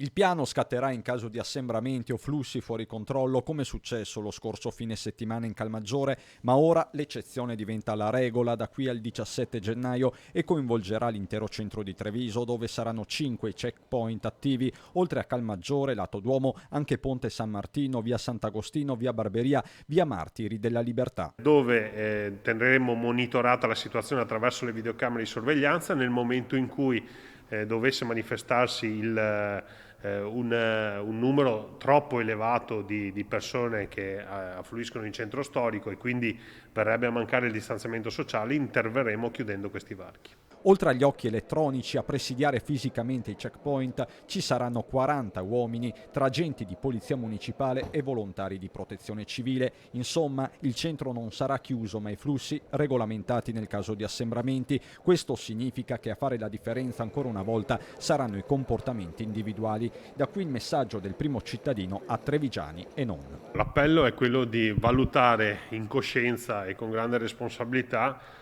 Il piano scatterà in caso di assembramenti o flussi fuori controllo, come è successo lo scorso fine settimana in Calmaggiore, ma ora l'eccezione diventa la regola da qui al 17 gennaio e coinvolgerà l'intero centro di Treviso, dove saranno 5 checkpoint attivi, oltre a Calmaggiore, Lato Duomo, anche Ponte San Martino, via Sant'Agostino, via Barberia, via Martiri della Libertà. Dove terremo monitorata la situazione attraverso le videocamere di sorveglianza nel momento in cui dovesse manifestarsi un numero troppo elevato di persone che affluiscono in centro storico e quindi verrebbe a mancare il distanziamento sociale, interverremo chiudendo questi varchi. Oltre agli occhi elettronici, a presidiare fisicamente i checkpoint ci saranno 40 uomini tra agenti di polizia municipale e volontari di protezione civile. Insomma, il centro non sarà chiuso, ma i flussi regolamentati nel caso di assembramenti. Questo significa che a fare la differenza ancora una volta saranno i comportamenti individuali. Da qui il messaggio del primo cittadino a trevigiani e non. L'appello è quello di valutare in coscienza e con grande responsabilità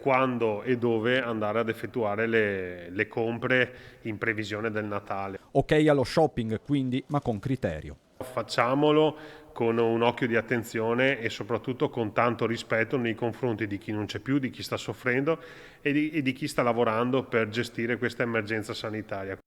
quando e dove andare ad effettuare le compre in previsione del Natale. Ok allo shopping quindi, ma con criterio. Facciamolo con un occhio di attenzione e soprattutto con tanto rispetto nei confronti di chi non c'è più, di chi sta soffrendo e di chi sta lavorando per gestire questa emergenza sanitaria.